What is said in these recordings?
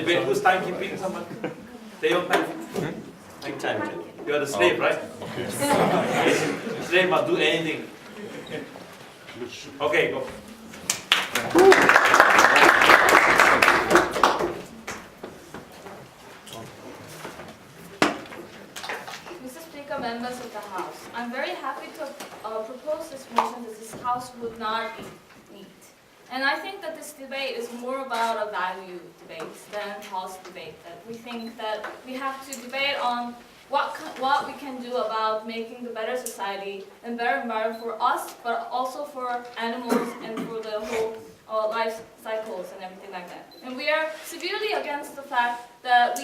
debate who's timekeeping someone. They don't time. Take time. You are the slave, right? Okay. Slave must do anything. Okay, go. Mr. Speaker, members of the House, I'm very happy to propose this motion that this House would not meet. And I think that this debate is more about a value debate than policy debate. That we think that we have to debate on what we can do about making the better society and better environment for us, but also for animals and for the whole life cycles and everything like that. And we are severely against the fact that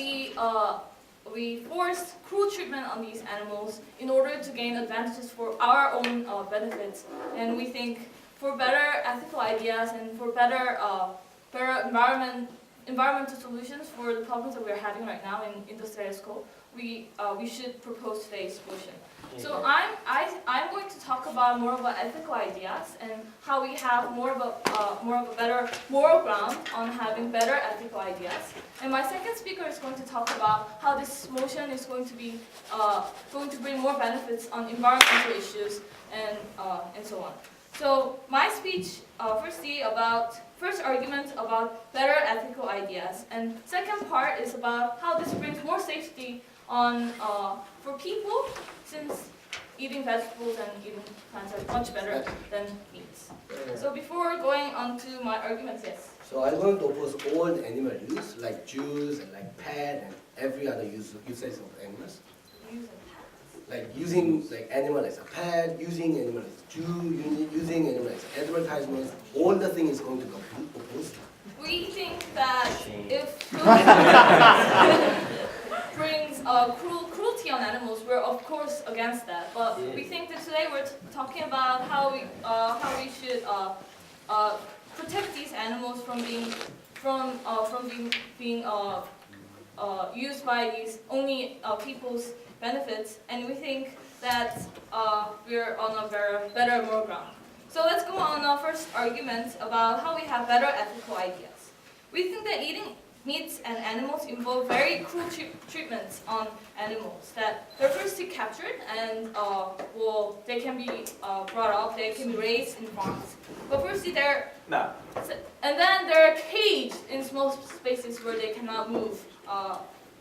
we force cruel treatment on these animals in order to gain advantages for our own benefits. And we think for better ethical ideas and for better environmental solutions for the problems that we are having right now in the status quo, we should propose today's motion. So I'm going to talk about more about ethical ideas and how we have more of a better moral ground on having better ethical ideas. And my second speaker is going to talk about how this motion is going to be going to bring more benefits on environmental issues and so on. So my speech first argument about better ethical ideas, and second part is about how this brings more safety on for people, since eating vegetables and eating plants are much better than meats. So before going on to my arguments, yes. So I'm going to oppose all the animal use, like Jews and like pet and every other usage of animals. Like using animal as a pet, using animal as a Jew, using animal as advertisements, all the thing is going to be opposed. We think that if brings cruelty on animals, we're of course against that. But we think that today we're talking about how we should protect these animals from being used by these only people's benefits, and we think that we're on a better moral ground. So let's go on our first argument about how we have better ethical ideas. We think that eating meats and animals involve very cruel treatments on animals. That they're firstly captured and they can be brought up, they can be raised in farms. But firstly and then they're caged in small spaces where they cannot move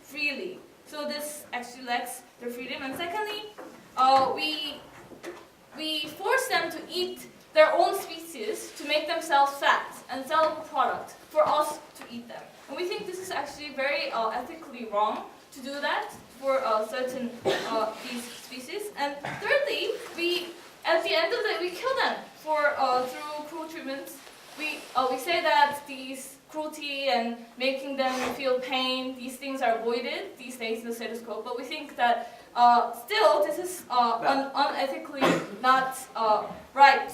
freely. So this actually lacks their freedom. And secondly, we force them to eat their own species to make themselves fat and sell a product for us to eat them. And we think this is actually very ethically wrong to do that for certain these species. And thirdly, at the end of the day, we kill them through cruel treatments. We say that these cruelty and making them feel pain, these things are avoided these days in the status quo. But we think that still this is unethically not right,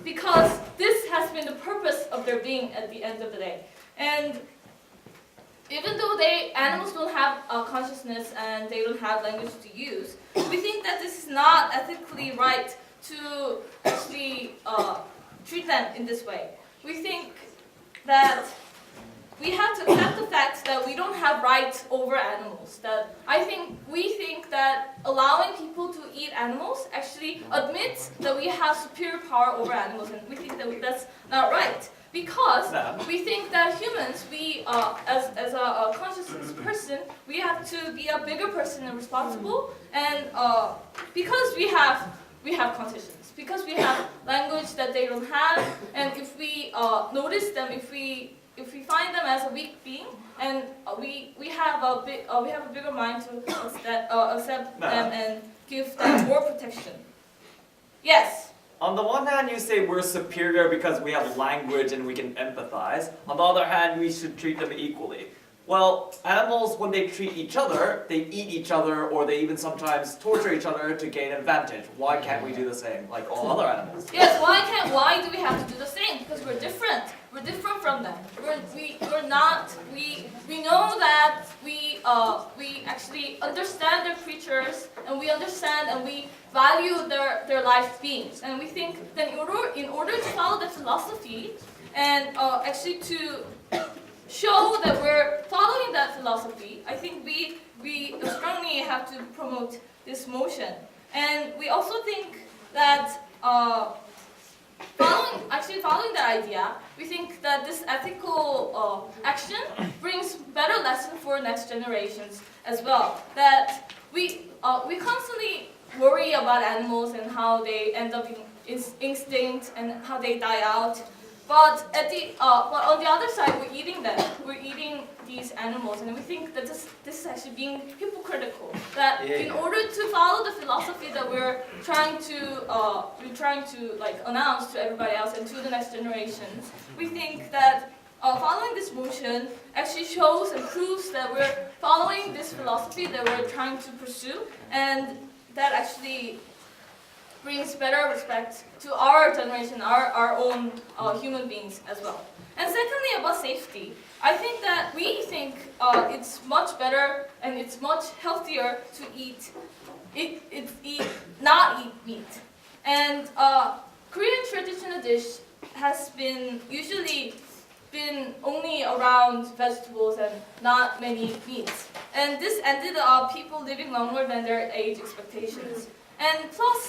because this has been the purpose of their being at the end of the day. And even though animals don't have consciousness and they don't have language to use, we think that this is not ethically right to actually treat them in this way. We think that we have to accept the fact that we don't have rights over animals. We think that allowing people to eat animals actually admits that we have superior power over animals, and we think that that's not right. Because we think that humans, as a conscious person, we have to be a bigger person and responsible, and because we have consciousness, because we have language that they don't have, and if we notice them, if we find them as a weak being, and we have a bigger mind to accept them and give them more protection. Yes. On the one hand, you say we're superior because we have language and we can empathize. On the other hand, we should treat them equally. Well, animals, when they treat each other, they eat each other, or they even sometimes torture each other to gain advantage. Why can't we do the same, like all other animals? Yes, why do we have to do the same? Because we're different. We're different from them. We know that we actually understand their creatures, and we understand and we value their life beings. And we think that in order to follow the philosophy and actually to show that we're that philosophy, I think we strongly have to promote this motion. And we also think that following that idea, we think that this ethical action brings better lessons for next generations as well. That we constantly worry about animals and how they end up in instinct and how they die out. But but on the other side, we're eating them. We're eating these animals, and we think that this is actually being hypocritical. That in order to follow the philosophy that we're trying to like announce to everybody else and to the next generations, we think that following this motion actually shows and proves that we're following this philosophy that we're trying to pursue, and that actually brings better respect to our generation, our own human beings as well. And secondly, about safety, I think that we think it's much better and it's much healthier to not eat meat. And Korean traditional dish has been usually only around vegetables and not many meats. And this ended up people living longer than their age expectations. And plus,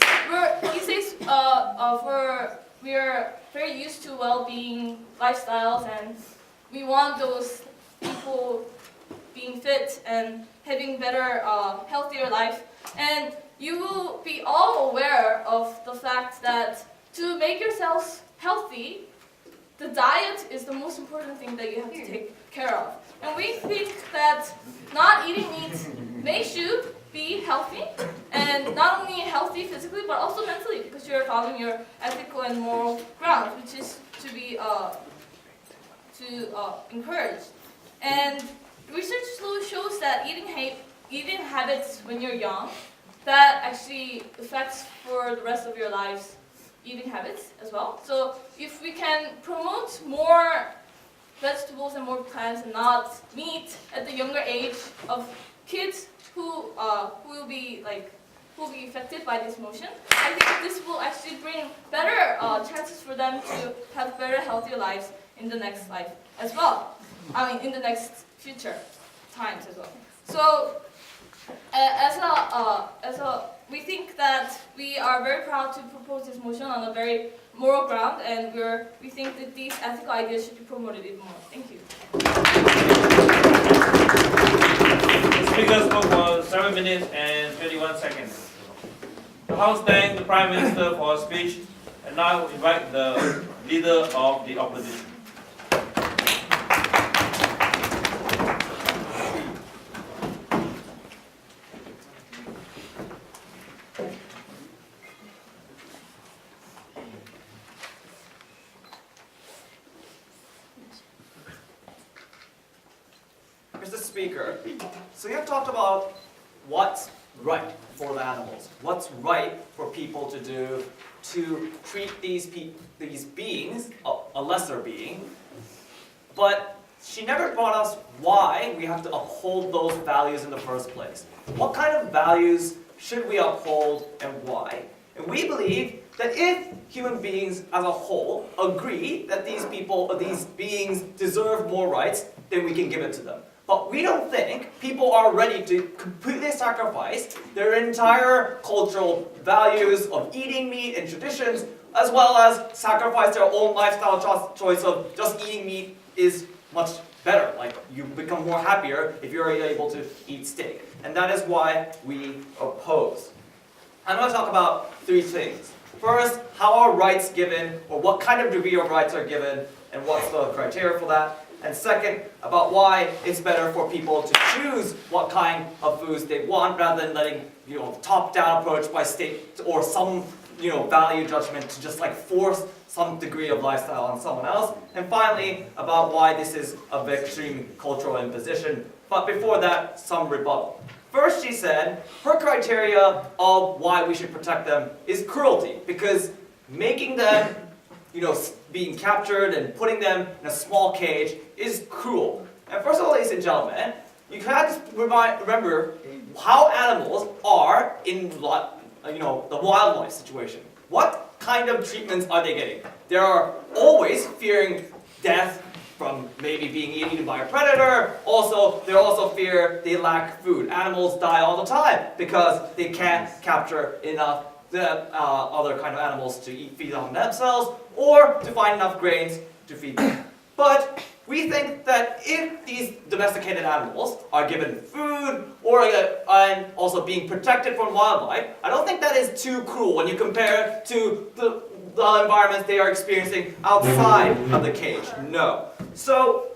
we're very used to well-being lifestyles, and we want those people being fit and having better, healthier life. And you will be all aware of the fact that to make yourselves healthy, the diet is the most important thing that you have to take care of. And we think that not eating meat makes you be healthy, and not only healthy physically but also mentally, because you're following your ethical and moral ground, which is to be encouraged. And research shows that eating habits when you're young, that actually affects for the rest of your lives eating habits as well. So if we can promote more vegetables and more plants and not meat at the younger age of kids who will be affected by this motion, I think this will actually bring better chances for them to have better, healthier lives in the next life as well. I mean, in the next future times as well. So, we think that we are very proud to propose this motion on a very moral ground, and we think that these ethical ideas should be promoted even more. Thank you. The speaker spoke for 7 minutes and 21 seconds. The House thanked the Prime Minister for her speech, and now invite the leader of the opposition. Mr. Speaker, so you have talked about what's right for the animals, what's right for people to do to treat these beings, a lesser being, but she never brought us why we have to uphold those values in the first place. What kind of values should we uphold and why? And we believe that if human beings as a whole agree that these beings deserve more rights, then we can give it to them. But we don't think people are ready to completely sacrifice their entire cultural values of eating meat and traditions, as well as sacrifice their own lifestyle choice of just eating meat is much better. Like, you become more happier if you're able to eat steak. And that is why we oppose. I'm going to talk about three things. First, how are rights given, or what kind of degree of rights are given, and what's the criteria for that. And second, about why it's better for people to choose what kind of foods they want rather than letting, top-down approach by state or some, value judgment to just force some degree of lifestyle on someone else. And finally, about why this is of extreme cultural imposition. But before that, some rebuttal. First, she said her criteria of why we should protect them is cruelty, because making them being captured and putting them in a small cage is cruel. And first of all, ladies and gentlemen, you have to remember how animals are in the wildlife situation. What kind of treatments are they getting? They are always fearing death, from maybe being eaten by a predator. Also, they also fear they lack food. Animals die all the time because they can't capture enough other kind of animals to feed on themselves or to find enough grains to feed them. But we think that if these domesticated animals are given food and also being protected from wildlife, I don't think that is too cruel when you compare to the environments they are experiencing outside of the cage. No. So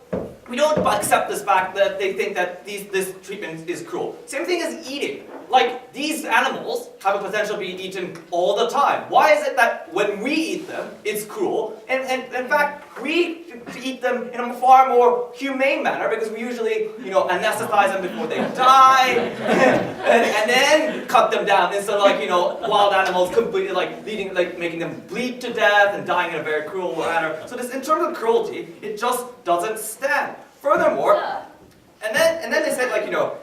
we don't accept this fact that they think that this treatment is cruel. Same thing as eating. Like, these animals have a potential to be eaten all the time. Why is it that when we eat them, it's cruel? And in fact, we eat them in a far more humane manner because we usually, anesthetize them before they die, and then cut them down instead of wild animals completely making them bleed to death and dying in a very cruel manner. So this, in terms of cruelty, it just doesn't stand. Furthermore, and then they said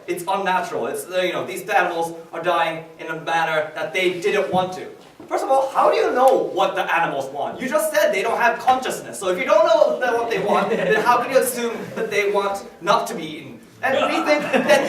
it's unnatural. It's these animals are dying in a manner that they didn't want to. First of all, how do you know what the animals want? You just said they don't have consciousness. So if you don't know what they want, then how can you assume that they want not to be eaten? And we think that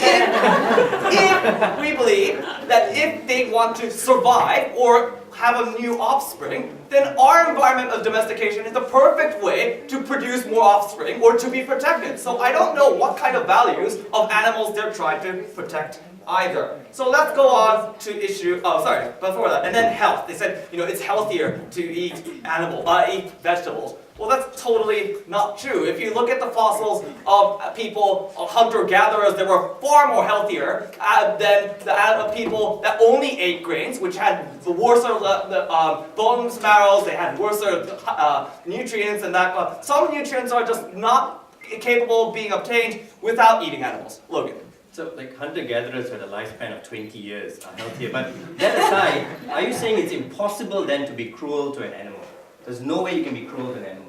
if we believe that if they want to survive or have a new offspring, then our environment of domestication is the perfect way to produce more offspring or to be protected. So I don't know what kind of values of animals they're trying to protect either. So let's go on to before that, and then health. They said, it's healthier to eat eat vegetables. Well, that's totally not true. If you look at the fossils of people, hunter-gatherers, they were far more healthier than the people that only ate grains, which had the worse bones, marrows, they had worse nutrients and that. Some nutrients are just not capable of being obtained without eating animals. Logan. So, hunter-gatherers with a lifespan of 20 years are healthier. But that aside, are you saying it's impossible then to be cruel to an animal? There's no way you can be cruel to an animal.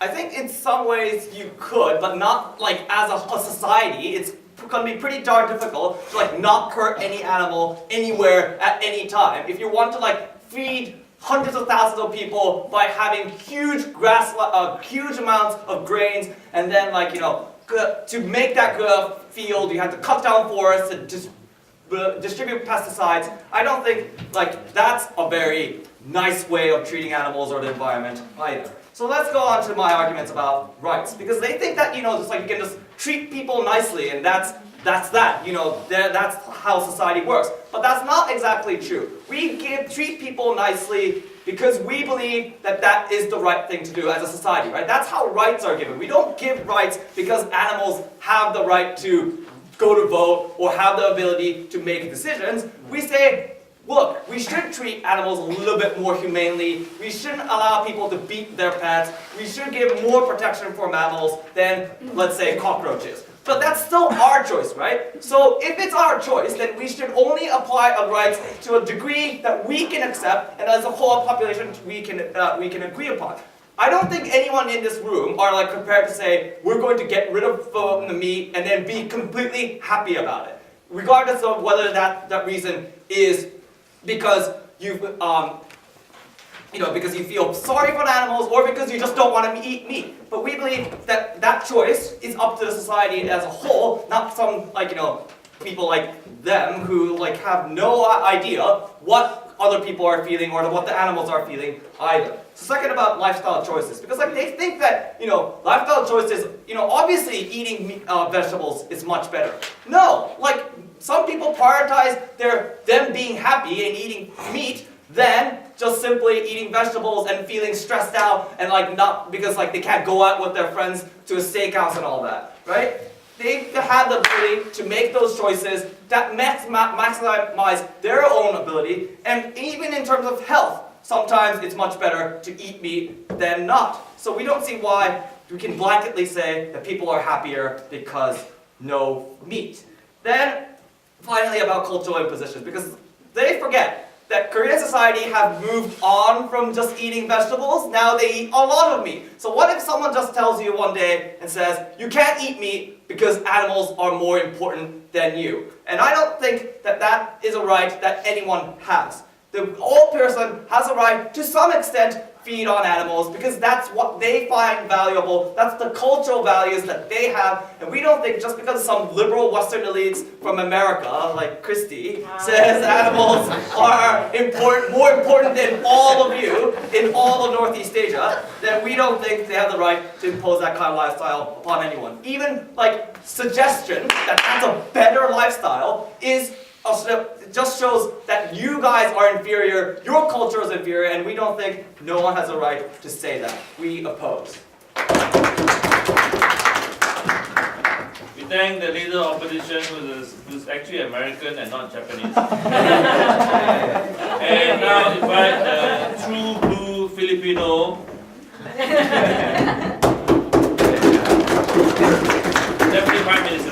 I think in some ways you could, but not as a society. It's going to be pretty darn difficult to not hurt any animal anywhere at any time. If you want to feed hundreds of thousands of people by having huge huge amounts of grains, and then to make that field, you have to cut down forests and distribute pesticides. I don't think that's a very nice way of treating animals or the environment either. So let's go on to my arguments about rights, because they think that you can just treat people nicely and that's that. That's how society works. But that's not exactly true. We treat people nicely because we believe that is the right thing to do as a society, right? That's how rights are given. We don't give rights because animals have the right to go to vote or have the ability to make decisions. We say, look, we should treat animals a little bit more humanely. We shouldn't allow people to beat their pets. We should give more protection for mammals than, let's say, cockroaches. But that's still our choice, right? So if it's our choice, then we should only apply our rights to a degree that we can accept, and as a whole population we can agree upon. I don't think anyone in this room are prepared to say we're going to get rid of the meat and then be completely happy about it, regardless of whether that reason is because because you feel sorry for the animals or because you just don't want to eat meat. But we believe that choice is up to the society as a whole, not some people like them who have no idea what other people are feeling or what the animals are feeling either. So second, about lifestyle choices, because they think that lifestyle choices, obviously eating vegetables is much better. No, some people prioritize them being happy and eating meat than just simply eating vegetables and feeling stressed out and not because they can't go out with their friends to a steakhouse and all that, right? They have the ability to make those choices that maximize their own ability, and even in terms of health, sometimes it's much better to eat meat than not. So we don't see why we can blanketly say that people are happier because no meat. Then, finally, about cultural impositions, because they forget that Korean society have moved on from just eating vegetables. Now they eat a lot of meat. So what if someone just tells you one day and says, you can't eat meat because animals are more important than you? And I don't think that is a right that anyone has. All person has a right, to some extent, feed on animals because that's what they find valuable. That's the cultural values that they have. And we don't think just because some liberal Western elites from America, like Christy, says animals are more important than all of you in all of Northeast Asia, then we don't think they have the right to impose that kind of lifestyle upon anyone. Even like suggestion that that's a better lifestyle is it just shows that you guys are inferior, your culture is inferior, and we don't think no one has a right to say that. We oppose. We thank the leader of opposition who's actually American and not Japanese. And now invite the true blue Filipino. Deputy Prime Minister.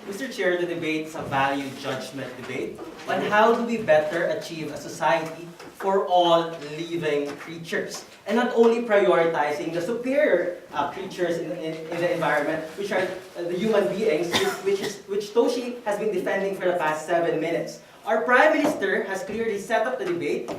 Mr. Chair, the debate is a value judgment debate on how do we better achieve a society for all living creatures. And not only prioritizing the superior creatures in the environment, which are the human beings, which Toshi has been defending for the past 7 minutes. Our Prime Minister has clearly set up the debate,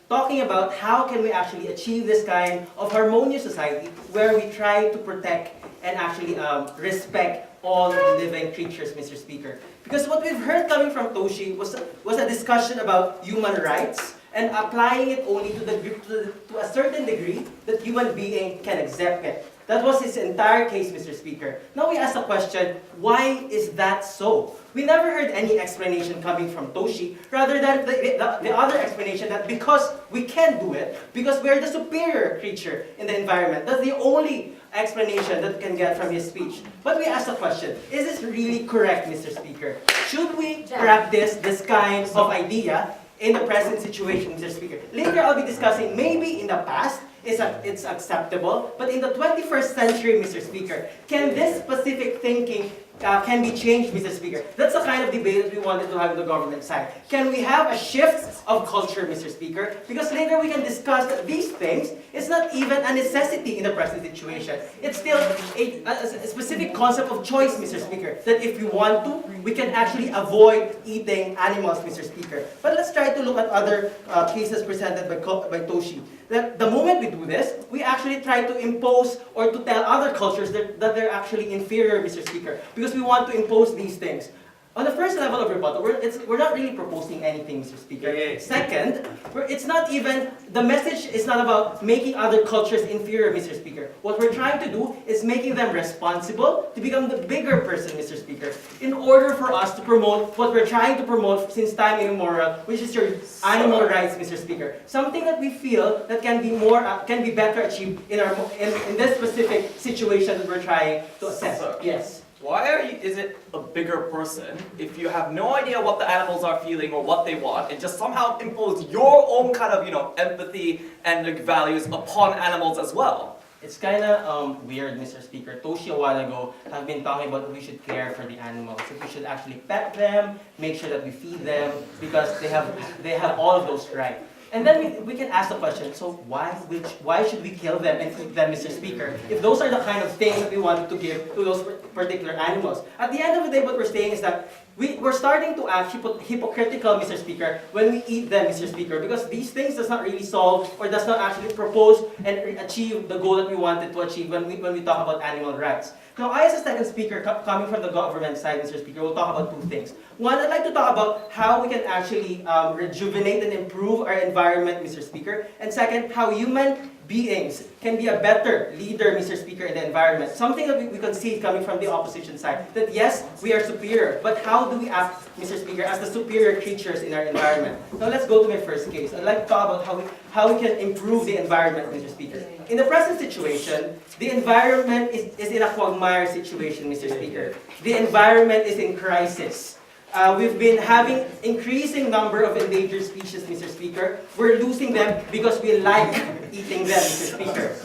talking about how can we actually achieve this kind of harmonious society where we try to protect and actually respect all living creatures, Mr. Speaker. Because what we've heard coming from Toshi was a discussion about human rights and applying it only to a certain degree that human being can accept it. That was his entire case, Mr. Speaker. Now we ask the question, why is that so? We never heard any explanation coming from Toshi, rather than the other explanation that because we can do it, because we're the superior creature in the environment. That's the only explanation that we can get from his speech. But we ask the question, is this really correct, Mr. Speaker? Should we practice this kind of idea in the present situation, Mr. Speaker? Later I'll be discussing maybe in the past, it's acceptable, but in the 21st century, Mr. Speaker, can this specific thinking can be changed, Mr. Speaker? That's the kind of debate that we wanted to have on the government side. Can we have a shift of culture, Mr. Speaker? Because later we can discuss that these things is not even a necessity in the present situation. It's still a specific concept of choice, Mr. Speaker, that if we want to, we can actually avoid eating animals, Mr. Speaker. But let's try to look at other cases presented by Toshi. That the moment we do this, we actually try to impose or to tell other cultures that they're actually inferior, Mr. Speaker, because we want to impose these things. On the first level of rebuttal, we're not really proposing anything, Mr. Speaker. Second, it's not even, the message is not about making other cultures inferior, Mr. Speaker. What we're trying to do is making them responsible to become the bigger person, Mr. Speaker, in order for us to promote what we're trying to promote since time immemorial, which is your animal rights, Mr. Speaker. Something that we feel that can be better achieved in this specific situation that we're trying to assess. Yes. Why is it a bigger person if you have no idea what the animals are feeling or what they want and just somehow impose your own kind of, empathy and values upon animals as well? It's kind of weird, Mr. Speaker. Toshi a while ago have been talking about we should care for the animals. That we should actually pet them, make sure that we feed them, because they have all of those rights. And then we can ask the question, so why should we kill them and eat them, Mr. Speaker, if those are the kind of things that we wanted to give to those particular animals? At the end of the day, what we're saying is that we're starting to act hypocritical, Mr. Speaker, when we eat them, Mr. Speaker, because these things does not really solve or does not actually propose and achieve the goal that we wanted to achieve when we talk about animal rights. Now, I as a second speaker, coming from the government side, Mr. Speaker, will talk about two things. One, I'd like to talk about how we can actually rejuvenate and improve our environment, Mr. Speaker. And second, how human beings can be a better leader, Mr. Speaker, in the environment. Something that we can see coming from the opposition side, that yes, we are superior, but how do we act, Mr. Speaker, as the superior creatures in our environment? Now let's go to my first case. I'd like to talk about how we can improve the environment, Mr. Speaker. In the present situation, the environment is in a quagmire situation, Mr. Speaker. The environment is in crisis. We've been having increasing number of endangered species, Mr. Speaker. We're losing them because we like eating them, Mr. Speaker.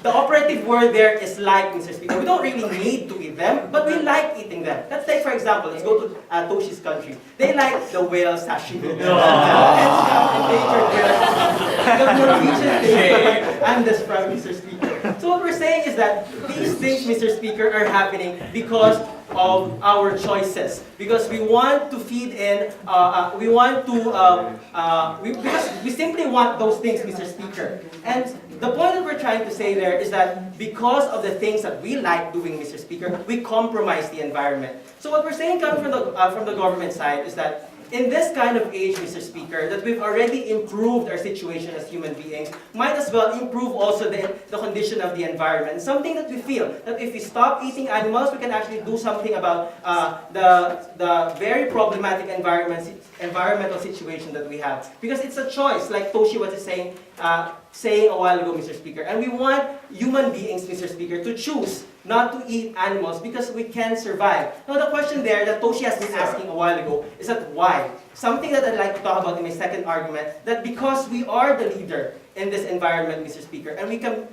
The operative word there is like, Mr. Speaker. We don't really need to eat them, but we like eating them. Let's take, for example, let's go to Toshi's country. They like the whale sashimi. Endangered whale. The Norwegian thing. I'm this prime, Mr. Speaker. So what we're saying is that these things, Mr. Speaker, are happening because of our choices because we want to feed in, because we simply want those things, Mr. Speaker. And the point that we're trying to say there is that because of the things that we like doing, Mr. Speaker, we compromise the environment. So what we're saying coming from the government side is that in this kind of age, Mr. Speaker, that we've already improved our situation as human beings, might as well improve also the condition of the environment. Something that we feel that if we stop eating animals, we can actually do something about the very problematic environmental situation that we have. Because it's a choice, like Toshi was saying a while ago, Mr. Speaker. And we want human beings, Mr. Speaker, to choose not to eat animals because we can survive. Now the question there that Toshi has been asking a while ago is that why? Something that I'd like to talk about in my second argument, that because we are the leader in this environment, Mr. Speaker, and we can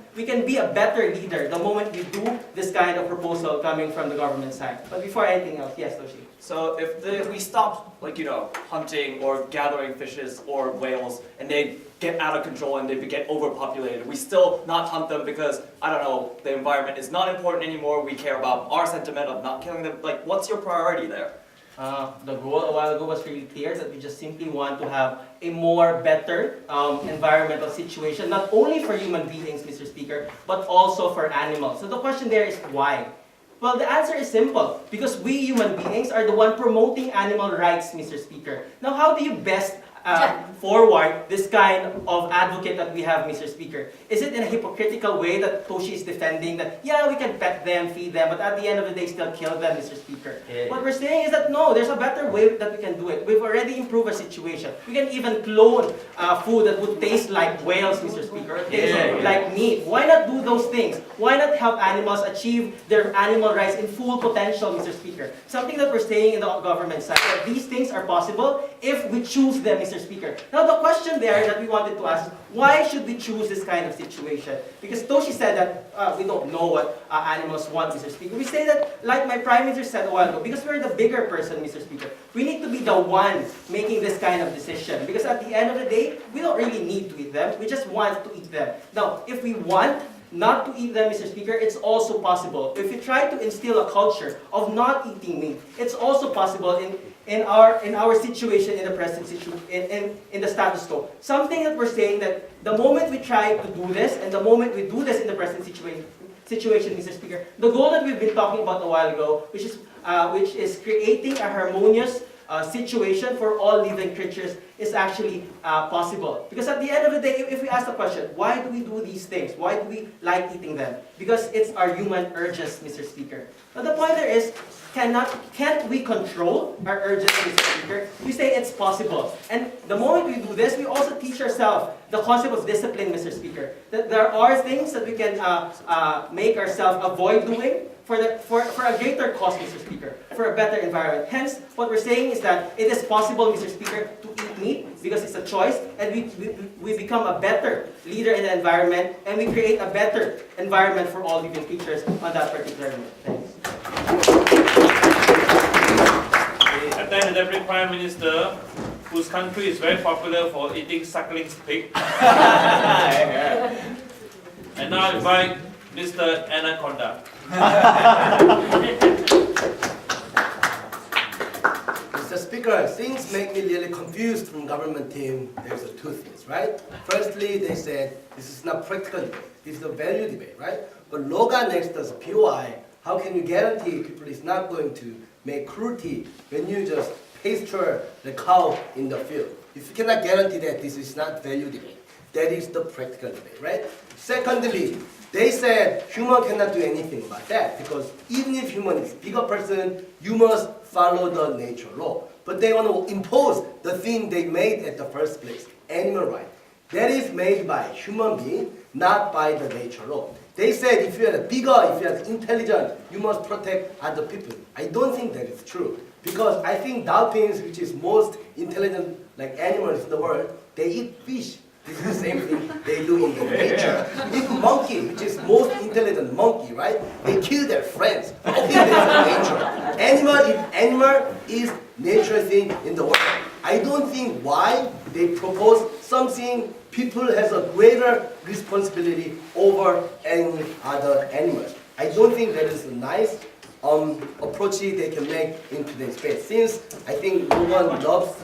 be a better leader the moment we do this kind of proposal coming from the government side. But before anything else, yes, Toshi. So if we stop, hunting or gathering fishes or whales, and they get out of control and they get overpopulated, we still not hunt them because, I don't know, the environment is not important anymore, we care about our sentiment of not killing them. What's your priority there? The goal a while ago was really clear that we just simply want to have a more better environmental situation, not only for human beings, Mr. Speaker, but also for animals. So the question there is why? Well, the answer is simple. Because we human beings are the one promoting animal rights, Mr. Speaker. Now, how do you best forward this kind of advocate that we have, Mr. Speaker? Is it in a hypocritical way that Toshi is defending that, yeah, we can pet them, feed them, but at the end of the day still kill them, Mr. Speaker? Yeah. What we're saying is that no, there's a better way that we can do it. We've already improved our situation. We can even clone food that would taste like whales, Mr. Speaker, or taste like meat. Why not do those things? Why not help animals achieve their animal rights in full potential, Mr. Speaker? Something that we're saying in the government side, that these things are possible if we choose them, Mr. Speaker. Now the question there that we wanted to ask, why should we choose this kind of situation? Because Toshi said that we don't know what animals want, Mr. Speaker. We say that, like my Prime Minister said a while ago, because we're the bigger person, Mr. Speaker, we need to be the one making this kind of decision. Because at the end of the day, we don't really need to eat them, we just want to eat them. Now, if we want not to eat them, Mr. Speaker, it's also possible. If we try to instill a culture of not eating meat, it's also possible in our situation, in the present situation, in the status quo. Something that we're saying that the moment we try to do this, and the moment we do this in the present situation, Mr. Speaker, the goal that we've been talking about a while ago, which is creating a harmonious situation for all living creatures, is actually possible. Because at the end of the day, if we ask the question, why do we do these things? Why do we like eating them? Because it's our human urges, Mr. Speaker. But the point there is, can't we control our urges, Mr. Speaker? We say it's possible. And the moment we do this, we also teach ourselves the concept of discipline, Mr. Speaker. That there are things that we can make ourselves avoid doing for a greater cause, Mr. Speaker, for a better environment. Hence, what we're saying is that it is possible, Mr. Speaker, to eat meat because it's a choice, and we become a better leader in the environment, and we create a better environment for all living creatures on that particular note. Thanks. I thank the Deputy Prime Minister, whose country is very popular for eating suckling pig. And now I invite Mr. Anaconda. Mr. Speaker, things make me really confused from government team. There's two things, right? Firstly, they said this is not practical debate, this is a value debate, right? But Logan next does POI. How can you guarantee people is not going to make cruelty when you just pasture the cow in the field? If you cannot guarantee that this is not value debate, that is the practical debate, right? Secondly, they said human cannot do anything about that because even if human is bigger person, you must follow the nature law. But they want to impose the thing they made at the first place, animal right. That is made by human being, not by the nature law. They said if you are bigger, if you are intelligent, you must protect other people. I don't think that is true. Because I think dolphins, which is most intelligent like animals in the world, they eat fish. This is the same thing they do in the nature. Even monkey, which is most intelligent monkey, right? They kill their friends. I think that's nature. Animal is nature thing in the world. I don't think why they propose something people has a greater responsibility over any other animals. I don't think that is a nice approach they can make in today's space. Since I think no one loves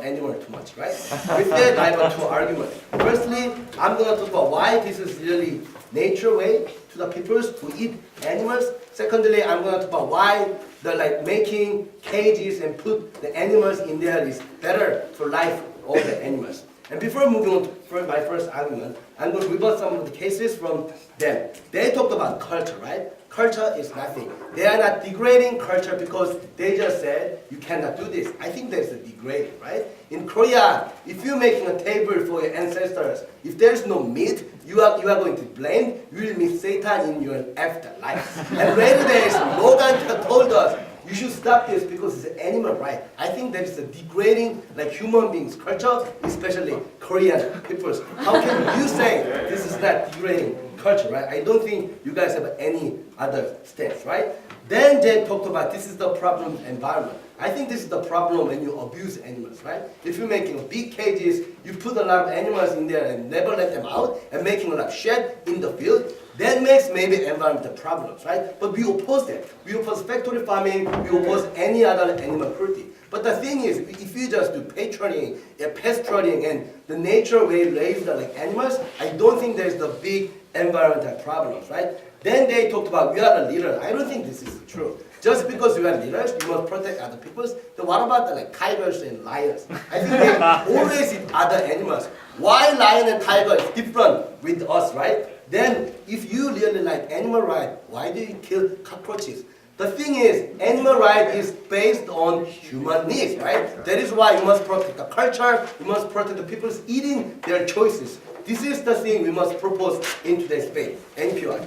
animal too much, right? With that, I have two arguments. Firstly, I'm going to talk about why this is really nature way to the people who eat animals. Secondly, I'm going to talk about why the making cages and put the animals in there is better for life of the animals. And before moving on to my first argument, I'm going to rebut some of the cases from them. They talked about culture, right? Culture is nothing. They are not degrading culture because they just said you cannot do this. I think that's a degrading, right? In Korea, if you're making a table for your ancestors, if there's no meat, you are going to blame. You will meet Satan in your afterlife. And later days, Logan told us you should stop this because it's an animal right. I think that is a degrading human beings culture, especially Korean peoples. How can you say this is not degrading culture, right? I don't think you guys have any other stance, right? Then they talked about this is the problem environment. I think this is the problem when you abuse animals, right? If you're making big cages, you put a lot of animals in there and never let them out, and making a lot of shed in the field, that makes maybe environmental problems, right? But we oppose that. We oppose factory farming, we oppose any other animal cruelty. But the thing is, if you just do pasturing, pest trolling, and the nature way raise the animals, I don't think there's the big environmental problems, right? Then they talked about we are the leaders. I don't think this is true. Just because you are leaders, you must protect other peoples. Then what about the tigers and lions? I think they always eat other animals. Why lion and tiger is different with us, right? Then if you really like animal rights, why do you kill cockroaches? The thing is, animal rights is based on human needs, right? That is why you must protect the culture, you must protect the people's eating their choices. This is the thing we must propose in today's debate. NPR.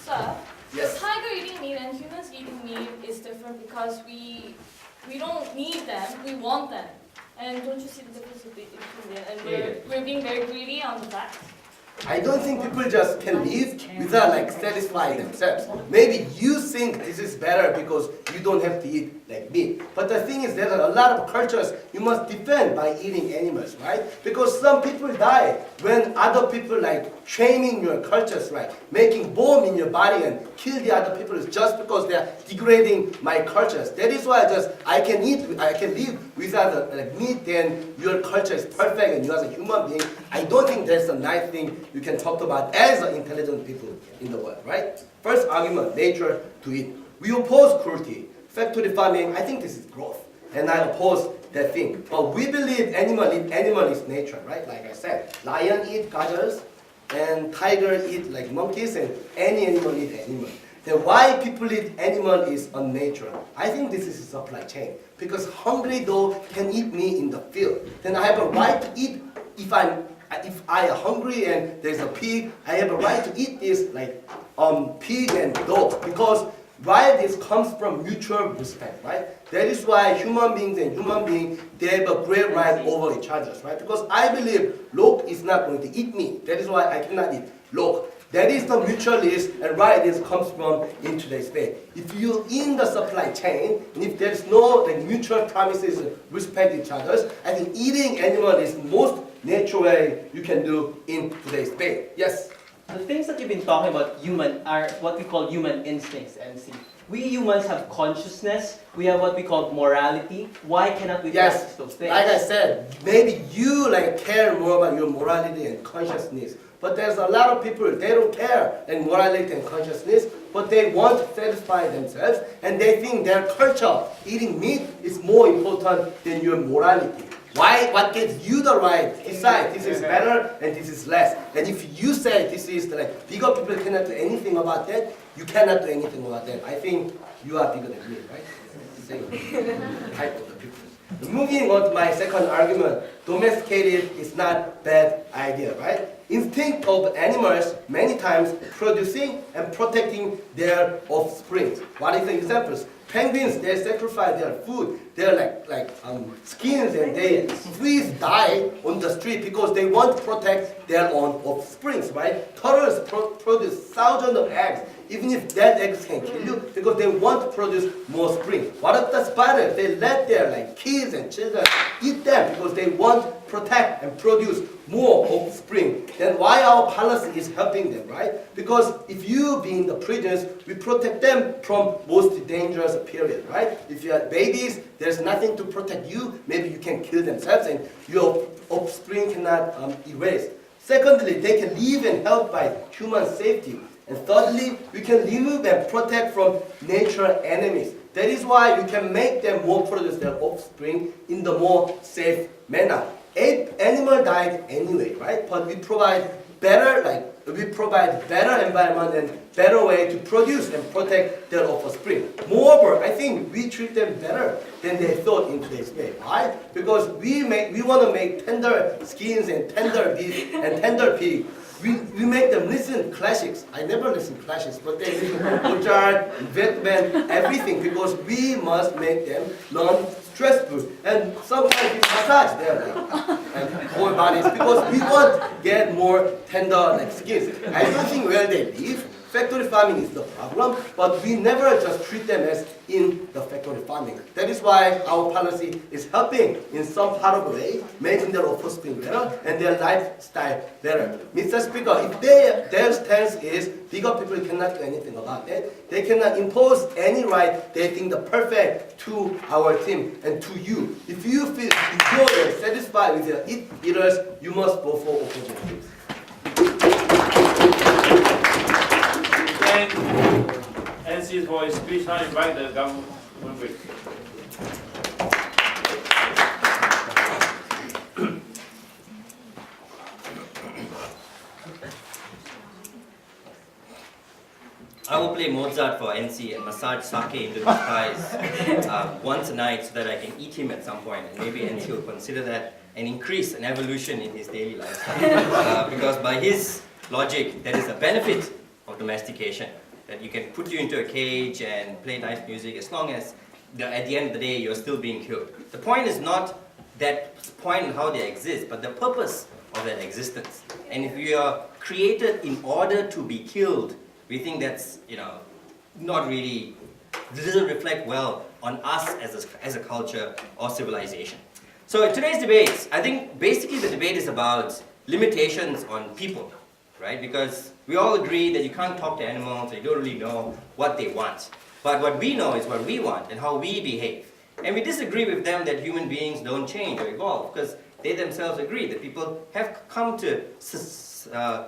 Sir, Yes. tiger eating meat and humans eating meat is different because we don't need them, we want them. And don't you see the difference between them? And we're being very greedy on the fact. I don't think people just can live without satisfying themselves. Maybe you think this is better because you don't have to eat meat. But the thing is, there are a lot of cultures you must defend by eating animals, right? Because some people die when other people shaming your cultures, right? Making bomb in your body and kill the other people just because they are degrading my cultures. That is why I can live without meat, then your culture is perfect and you as a human being. I don't think that's a nice thing you can talk about as intelligent people in the world, right? First argument, nature to eat. We oppose cruelty. Factory farming, I think this is growth. And I oppose that thing. But we believe animal is nature, right? Like I said, lion eat gazelles and tiger eat monkeys and any animal eat animal. Then why people eat animal is unnatural. I think this is a supply chain. Because hungry dog can eat me in the field. Then I have a right to eat if I am hungry and there's a pig, I have a right to eat this pig and dog because this comes from mutual respect, right? That is why human beings and human beings, they have a great right over each other, right? Because I believe Lok is not going to eat me. That is why I cannot eat Lok. That is the mutualist and this comes from in today's day. If you in the supply chain, and if there's no mutual promises and respect each other, I think eating animal is the most natural way you can do in today's day. Yes? The things that you've been talking about human are what we call human instincts, MC. We humans have consciousness, we have what we call morality. Why cannot we practice those things? Like I said, maybe you care more about your morality and consciousness. But there's a lot of people, they don't care morality and consciousness, but they want to satisfy themselves and they think their culture, eating meat, is more important than your morality. What gives you the right to decide this is better and this is less? And if you say this is bigger people cannot do anything about that, you cannot do anything about that. I think you are bigger than me, right? Same type of the people. Moving on to my second argument, domesticated is not bad idea, right? Instinct of animals many times producing and protecting their offspring. What is the examples? Penguins, they sacrifice their food, their skins, and they freeze die on the street because they want to protect their own offsprings, right? Turtles produce thousands of eggs even if that eggs can kill you, because they want to produce more spring. What if the spider? They let their like kids and children eat them because they want to protect and produce more offspring. Then why our policy is helping them, right? Because if you being the prisoners, we protect them from most dangerous period, right? If you are babies, there's nothing to protect you. Maybe you can kill themselves and your offspring cannot erase. Secondly, they can live and help by human safety. And thirdly, we can remove and protect from natural enemies. That is why we can make them more produce their offspring in the more safe manner. Animal died anyway, right? But we provide better environment and better way to produce and protect their offspring. Moreover, I think we treat them better than they thought in today's day. Why? Because we want to make tender skins and tender beef and tender pig. We make them listen classics. I never listen classics, but they listen Mozart, Beethoven, everything, because we must make them non-stressful. And sometimes we massage their whole bodies because we want to get more tender like skins. I don't think where they live, factory farming is the problem, but we never just treat them as in the factory farming. That is why our policy is helping in some part of the way, making their offspring better and their lifestyle better. Mr. Speaker, if their stance is bigger people cannot do anything about that, they cannot impose any right they think the perfect to our team and to you. If you feel secure and satisfied with your eaters, you must vote for opposition. Thank NC's for his speech. Now invite the government brief. I will play Mozart for NC and massage sake into his thighs once a night so that I can eat him at some point, and maybe NC will consider that an increase, an evolution in his daily lifestyle. Because by his logic, there is a benefit of domestication, that you can put you into a cage and play nice music as long as at the end of the day you're still being killed. The point is not that point in how they exist, but the purpose of that existence. And if we are created in order to be killed, we think that's, not really, it doesn't reflect well on us as a culture or civilization. So in today's debates, I think basically the debate is about limitations on people, right? Because we all agree that you can't talk to animals, you don't really know what they want. But what we know is what we want and how we behave. And we disagree with them that human beings don't change or evolve, because they themselves agree that people have come to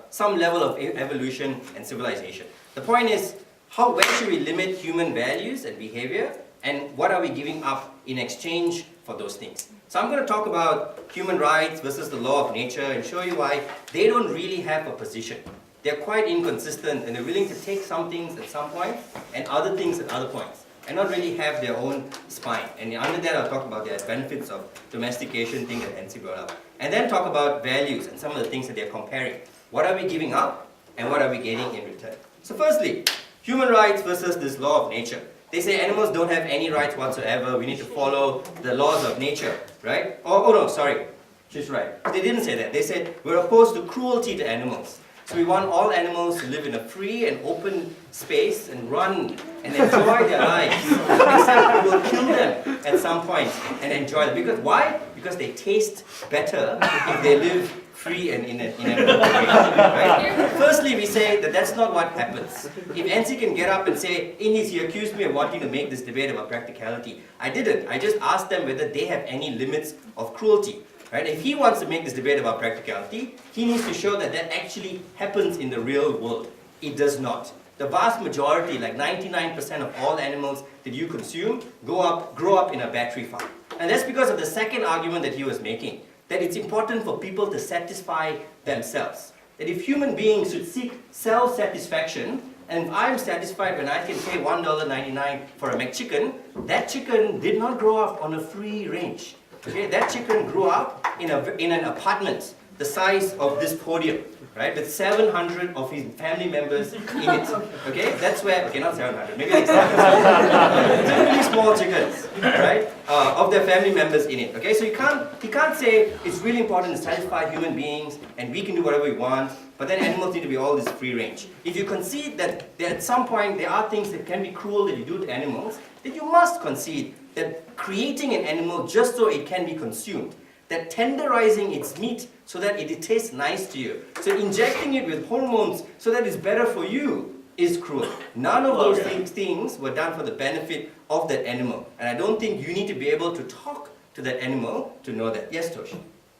some level of evolution and civilization. The point is, where should we limit human values and behavior, and what are we giving up in exchange for those things? So I'm going to talk about human rights versus the law of nature and show you why they don't really have a position. They're quite inconsistent, and they're willing to take some things at some point and other things at other points, and not really have their own spine. And under that, I'll talk about the benefits of domestication, thing that NC brought up. And then talk about values and some of the things that they're comparing. What are we giving up, and what are we getting in return? So firstly, human rights versus this law of nature. They say animals don't have any rights whatsoever, we need to follow the laws of nature, right? Oh no, sorry, she's right. They didn't say that. They said we're opposed to cruelty to animals. So we want all animals to live in a free and open space and run and enjoy their lives. Except we will kill them at some point and enjoy them. Because why? Because they taste better if they live free and in an open way. Right? Firstly, we say that that's not what happens. If NC can get up and say, he accused me of wanting to make this debate about practicality. I didn't. I just asked them whether they have any limits of cruelty. Right? If he wants to make this debate about practicality, he needs to show that that actually happens in the real world. It does not. The vast majority, like 99% of all animals that you consume, grow up in a battery farm. And that's because of the second argument that he was making, that it's important for people to satisfy themselves. That if human beings should seek self-satisfaction, and if I'm satisfied when I can pay $1.99 for a McChicken, that chicken did not grow up on a free range. Okay, that chicken grew up in an apartment the size of this podium, right? With 700 of his family members in it. Okay, that's where, okay, not 700, maybe like 700. Really small chickens, right? Of their family members in it. Okay, so he can't say it's really important to satisfy human beings and we can do whatever we want, but then animals need to be all this free range. If you concede that at some point there are things that can be cruel that you do to animals, then you must concede that creating an animal just so it can be consumed, that tenderizing its meat so that it tastes nice to you, so injecting it with hormones so that it's better for you is cruel. None of those things were done for the benefit of that animal. And I don't think you need to be able to talk to that animal to know that. Yes, Tosh?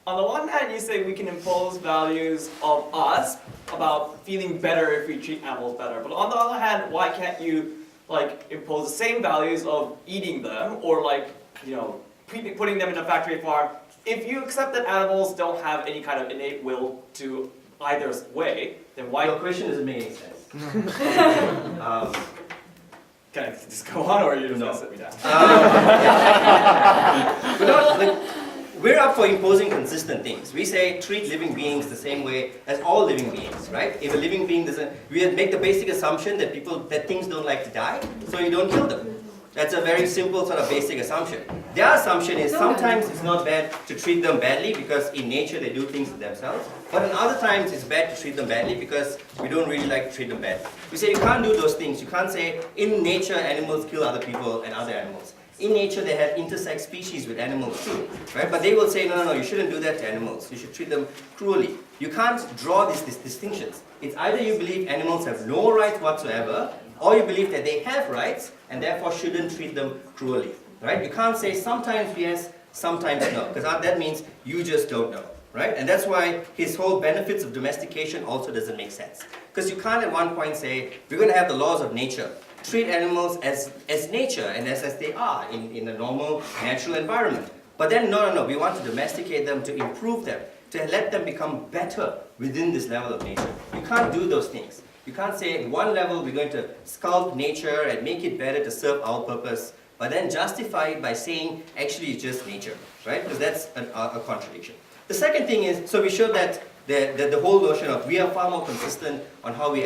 On the one hand, you say we can impose values of us about feeling better if we treat animals better. But on the other hand, why can't you impose the same values of eating them or putting them in a factory farm? If you accept that animals don't have any kind of innate will to either way, then why? Your question doesn't make any sense. Can I just go on, or are you just No. gonna sit me down? We're up for imposing consistent things. We say treat living beings the same way as all living beings, right? If a living being doesn't, we make the basic assumption that things don't like to die, so you don't kill them. That's a very simple sort of basic assumption. Their assumption is sometimes it's not bad to treat them badly because in nature they do things to themselves, but in other times it's bad to treat them badly because we don't really like to treat them badly. We say you can't do those things. You can't say in nature animals kill other people and other animals. In nature they have intersex species with animals too, right? But they will say no, you shouldn't do that to animals. You should treat them cruelly. You can't draw these distinctions. It's either you believe animals have no rights whatsoever, or you believe that they have rights and therefore shouldn't treat them cruelly, right? You can't say sometimes yes, sometimes no, because that means you just don't know, right? And that's why his whole benefits of domestication also doesn't make sense. Because you can't at one point say, we're going to have the laws of nature, treat animals as nature and as they are in a normal, natural environment. But then, no, we want to domesticate them to improve them, to let them become better within this level of nature. You can't do those things. You can't say at one level we're going to sculpt nature and make it better to serve our purpose, but then justify it by saying actually it's just nature, right? Because that's a contradiction. The second thing is, so we show that the whole notion of we are far more consistent on how we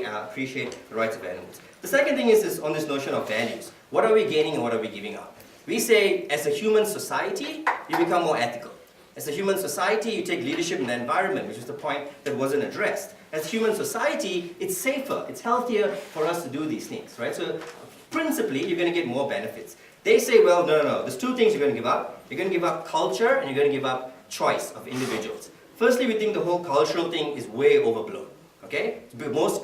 appreciate the rights of animals. The second thing is on this notion of values. What are we gaining and what are we giving up? We say as a human society, you become more ethical. As a human society, you take leadership in the environment, which is the point that wasn't addressed. As a human society, it's safer, it's healthier for us to do these things, right? So principally, you're going to get more benefits. They say, well, no, there's two things you're going to give up. You're going to give up culture and you're going to give up choice of individuals. Firstly, we think the whole cultural thing is way overblown, okay? Most